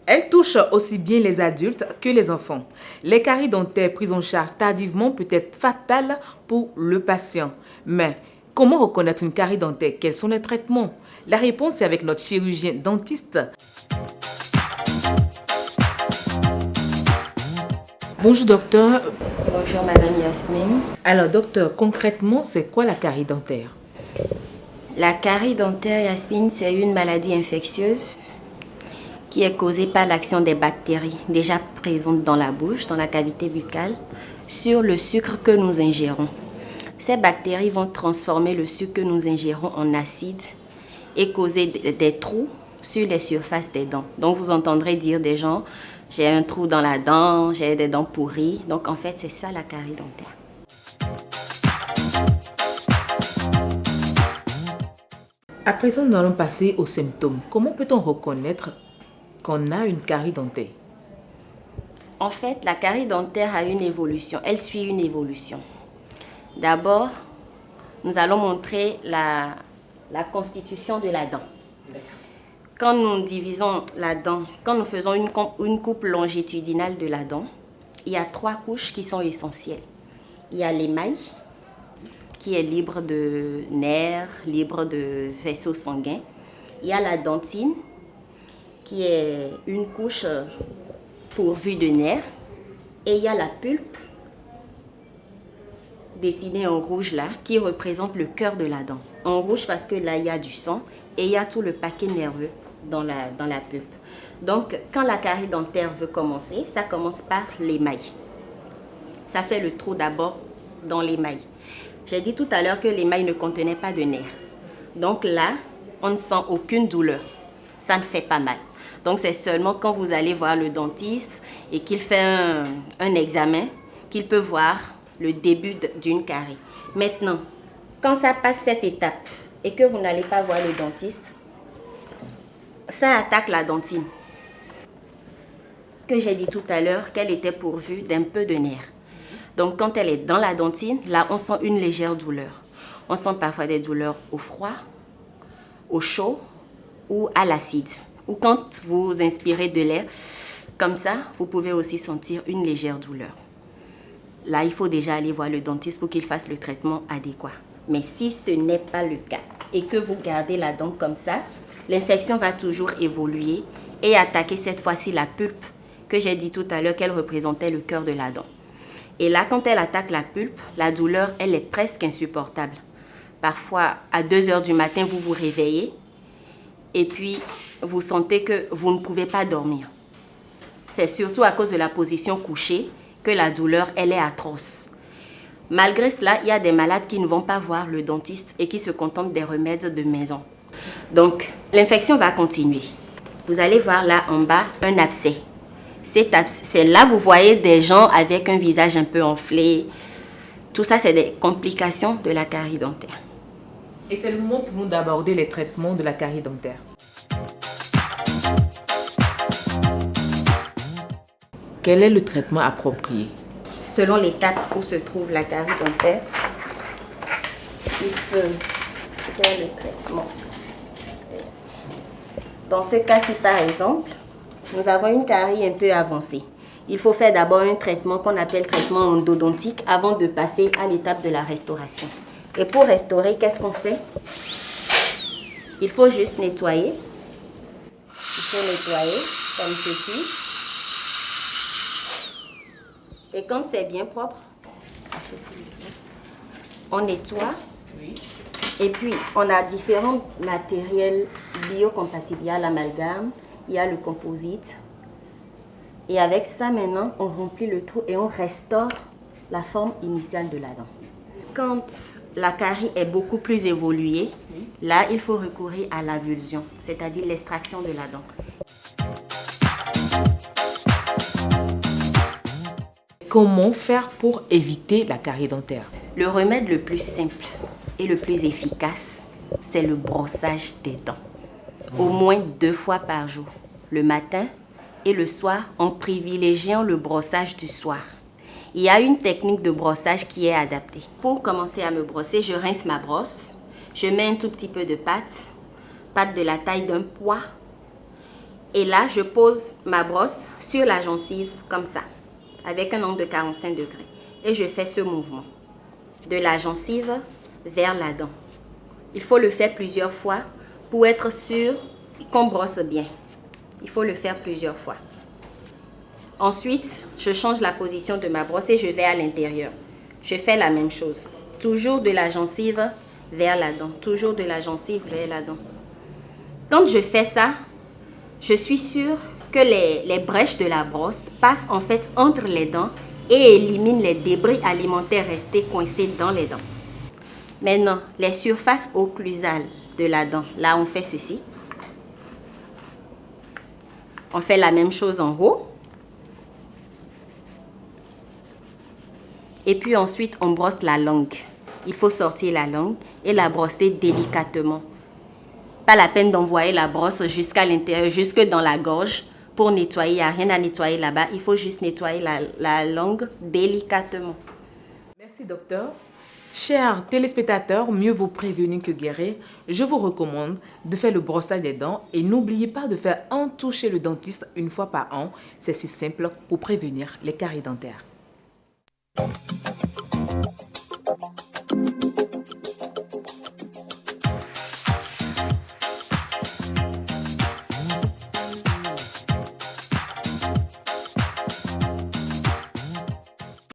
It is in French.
Elle touche aussi bien les adultes que les enfants. Les caries dentaires prises en charge tardivement peut être fatales pour le patient. Mais comment reconnaître une carie dentaire? Quels sont les traitements? La réponse est avec notre chirurgien dentiste. Bonjour docteur. Bonjour Madame Yasmine. Alors docteur, concrètement, c'est quoi la carie dentaire? La carie dentaire, Yasmine, c'est une maladie infectieuse qui est causée par l'action des bactéries déjà présentes dans la bouche, dans la cavité buccale, sur le sucre que nous ingérons. Ces bactéries vont transformer le sucre que nous ingérons en acide et causer des trous sur les surfaces des dents. Donc vous entendrez dire des gens, j'ai un trou dans la dent, j'ai des dents pourries. Donc en fait, c'est ça la carie dentaire. À présent, nous allons passer aux symptômes. Comment peut-on reconnaître qu'on a une carie dentaire? En fait, la carie dentaire a une évolution. Elle suit une évolution. D'abord, nous allons montrer la constitution de la dent. Quand nous divisons la dent, quand nous faisons une coupe longitudinale de la dent, il y a 3 couches qui sont essentielles. Il y a l'émail, qui est libre de nerfs, libre de vaisseaux sanguins. Il y a la dentine, qui est une couche pourvue de nerfs. Et il y a la pulpe, dessinée en rouge là, qui représente le cœur de la dent. En rouge parce que là, il y a du sang et il y a tout le paquet nerveux dans la pulpe. Donc, quand la carie dentaire veut commencer, ça commence par l'émail. Ça fait le trou d'abord dans l'émail. J'ai dit tout à l'heure que l'émail ne contenait pas de nerfs. Donc là, on ne sent aucune douleur. Ça ne fait pas mal. Donc c'est seulement quand vous allez voir le dentiste et qu'il fait un examen qu'il peut voir le début d'une carie. Maintenant, quand ça passe cette étape et que vous n'allez pas voir le dentiste, ça attaque la dentine. Que j'ai dit tout à l'heure qu'elle était pourvue d'un peu de nerfs. Donc quand elle est dans la dentine, là on sent une légère douleur. On sent parfois des douleurs au froid, au chaud ou à l'acide. Ou quand vous inspirez de l'air, comme ça, vous pouvez aussi sentir une légère douleur. Là, il faut déjà aller voir le dentiste pour qu'il fasse le traitement adéquat. Mais si ce n'est pas le cas et que vous gardez la dent comme ça, l'infection va toujours évoluer et attaquer cette fois-ci la pulpe que j'ai dit tout à l'heure qu'elle représentait le cœur de la dent. Et là, quand elle attaque la pulpe, la douleur, elle est presque insupportable. Parfois, à 2 heures du matin, vous vous réveillez et puis vous sentez que vous ne pouvez pas dormir. C'est surtout à cause de la position couchée que la douleur, elle est atroce. Malgré cela, il y a des malades qui ne vont pas voir le dentiste et qui se contentent des remèdes de maison. Donc, l'infection va continuer. Vous allez voir là en bas un abcès. C'est là vous voyez des gens avec un visage un peu enflé. Tout ça, c'est des complications de la carie dentaire. Et c'est le moment pour nous d'aborder les traitements de la carie dentaire. Quel est le traitement approprié? Selon l'étape où se trouve la carie dentaire, il peut faire le traitement. Dans ce cas-ci, par exemple, nous avons une carie un peu avancée. Il faut faire d'abord un traitement qu'on appelle traitement endodontique avant de passer à l'étape de la restauration. Et pour restaurer, qu'est-ce qu'on fait? Il faut juste nettoyer. Il faut nettoyer comme ceci. Et quand c'est bien propre, on nettoie. Et puis, on a différents matériels biocompatibles. Il y a l'amalgame, il y a le composite. Et avec ça, maintenant, on remplit le trou et on restaure la forme initiale de la dent. Quand la carie est beaucoup plus évoluée, là, il faut recourir à l'avulsion, c'est-à-dire l'extraction de la dent. Comment faire pour éviter la carie dentaire? Le remède le plus simple et le plus efficace, c'est le brossage des dents. Au moins 2 fois par jour, le matin et le soir, en privilégiant le brossage du soir. Il y a une technique de brossage qui est adaptée. Pour commencer à me brosser, je rince ma brosse, je mets un tout petit peu de pâte de la taille d'un pois, Et là, je pose ma brosse sur la gencive comme ça, avec un angle de 45 degrés. Et je fais ce mouvement de la gencive vers la dent. Il faut le faire plusieurs fois pour être sûr qu'on brosse bien. Il faut le faire plusieurs fois. Ensuite, je change la position de ma brosse et je vais à l'intérieur. Je fais la même chose. Toujours de la gencive vers la dent. Toujours de la gencive vers la dent. Quand je fais ça, je suis sûre que les brèches de la brosse passent en fait entre les dents et éliminent les débris alimentaires restés coincés dans les dents. Maintenant, les surfaces occlusales de la dent. Là, on fait ceci. On fait la même chose en haut. Et puis ensuite, on brosse la langue. Il faut sortir la langue et la brosser délicatement. Pas la peine d'envoyer la brosse jusqu'à l'intérieur, jusque dans la gorge pour nettoyer. Il n'y a rien à nettoyer là-bas. Il faut juste nettoyer la langue délicatement. Merci, docteur. Chers téléspectateurs, mieux vaut prévenir que guérir. Je vous recommande de faire le brossage des dents et n'oubliez pas de faire un tour chez le dentiste une fois par an. C'est si simple pour prévenir les caries dentaires.